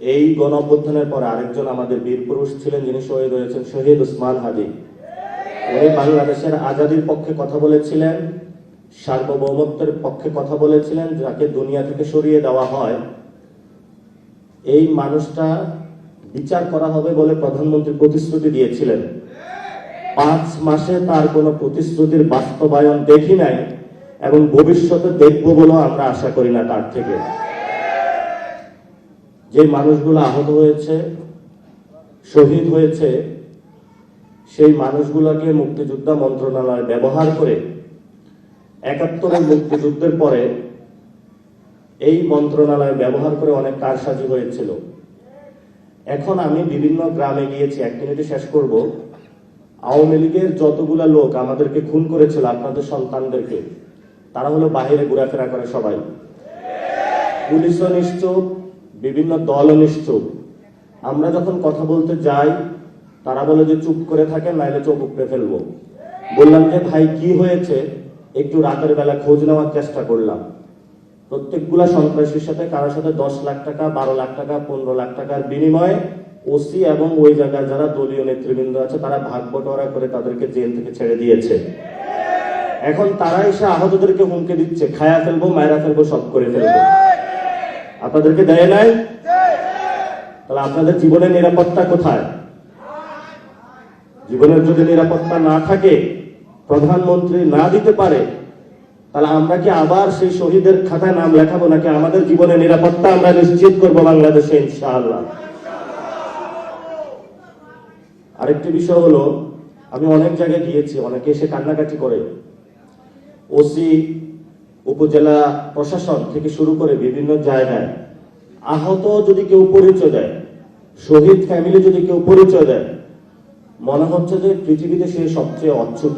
এই গণ অভ্যুত্থানের পরে আরেকজন আমাদের বীর পুরুষ ছিলেন, যিনি শহীদ হয়েছেন, শহীদ উসমান হাদি। উনি বাংলাদেশের আজাদির পক্ষে কথা বলেছিলেন, সার্বভৌমত্বের পক্ষে কথা বলেছিলেন, যাকে দুনিয়া থেকে সরিয়ে দেওয়া হয়। এই মানুষটা বিচার করা হবে বলে প্রধানমন্ত্রী প্রতিশ্রুতি দিয়েছিলেন। 5 মাসে তার কোনো প্রতিশ্রুতির বাস্তবায়ন দেখি নাই এবং ভবিষ্যতে দেখব বলেও আমরা আশা করি না তার থেকে। যে মানুষগুলো আহত হয়েছে, শহীদ হয়েছে, সেই মানুষগুলোকে মুক্তিযোদ্ধা মন্ত্রণালয় ব্যবহার করে ৭১-এর মুক্তিযুদ্ধের পরে এই মন্ত্রণালয় ব্যবহার করে অনেক কারসাজি হয়েছিল। এখন আমি বিভিন্ন গ্রামে গিয়েছি, 1 মিনিটে শেষ করব। আওয়ামী লীগের যতগুলা লোক আমাদেরকে খুন করেছিল, আপনাদের সন্তানদেরকে, তারা হলো বাহিরে ঘোরাফেরা করে সবাই। পুলিশও নিশ্চুপ, বিভিন্ন দলও নিশ্চুপ। আমরা যখন কথা বলতে যাই, তারা বলে যে চুপ করে থাকেন, নাইলে চোখ উপড়ে ফেলবো। বললাম যে ভাই কি হয়েছে, একটু রাতের বেলা খোঁজ নেওয়ার চেষ্টা করলাম। প্রত্যেকগুলা সন্ত্রাসীর সাথে কারোর সাথে 10 লাখ টাকা, 12 লাখ টাকা, 15 লাখ টাকার বিনিময়ে ওসি এবং ওই জায়গায় যারা দলীয় নেতৃবৃন্দ আছে তারা ভাগ বটোয়ারা করে তাদেরকে জেল থেকে ছেড়ে দিয়েছে। এখন তারা এসে আহতদেরকে হুমকি দিচ্ছে, খায়া ফেলবো, মায়েরা ফেলবো, সব করে ফেলবো। আপনাদেরকে দেয় নাই? তাহলে আপনাদের জীবনের নিরাপত্তা কোথায়? জীবনের যদি নিরাপত্তা না থাকে, প্রধানমন্ত্রী না দিতে পারে, তাহলে আমরা কি আবার সেই শহীদের খাতায় নাম লেখাবো, নাকি আমাদের জীবনের নিরাপত্তা আমরা নিশ্চিত করবো বাংলাদেশে ইনশাআল্লাহ? আরেকটি বিষয় হলো, আমি অনেক জায়গায় গিয়েছি, অনেকে এসে কান্নাকাটি করে। ওসি, উপজেলা প্রশাসন থেকে শুরু করে বিভিন্ন জায়গায় আহত যদি কেউ পরিচয় দেয়, শহীদ ফ্যামিলি যদি কেউ পরিচয় দেয়, মনে হচ্ছে যে পৃথিবীতে সে সবচেয়ে অচ্যুত।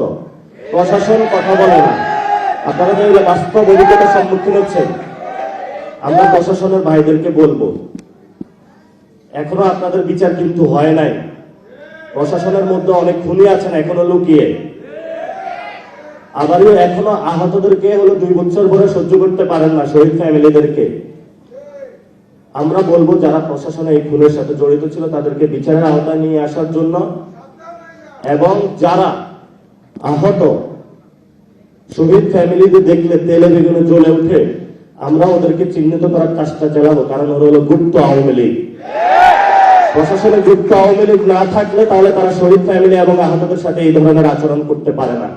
প্রশাসন কথা বলে না। আপনারা তো এগুলো বাস্তব অভিজ্ঞতার সম্মুখীন হচ্ছেন। আমরা প্রশাসনের ভাইদেরকে বলবো, এখনো আপনাদের বিচার কিন্তু হয় নাই। প্রশাসনের মধ্যে অনেক খুনি আছেন এখনো লুকিয়ে। আবারও এখনো আহতদেরকে হলো 2 বছর ধরে সহ্য করতে পারেন না, শহীদ ফ্যামিলিদেরকে। আমরা বলবো যারা প্রশাসনে এই খুনের সাথে জড়িত ছিল তাদেরকে বিচারের আওতায় নিয়ে আসার জন্য, এবং যারা আহত শহীদ ফ্যামিলিদের দেখলে তেলে বেগুনে জ্বলে উঠে, আমরা ওদেরকে চিহ্নিত করার কাজটা চালাবো। কারণ ওরা হলো গুপ্ত আওয়ামী লীগ। প্রশাসনে গুপ্ত আওয়ামী লীগ না থাকলে তাহলে তারা শহীদ ফ্যামিলি এবং আহতদের সাথে এই ধরনের আচরণ করতে পারে না।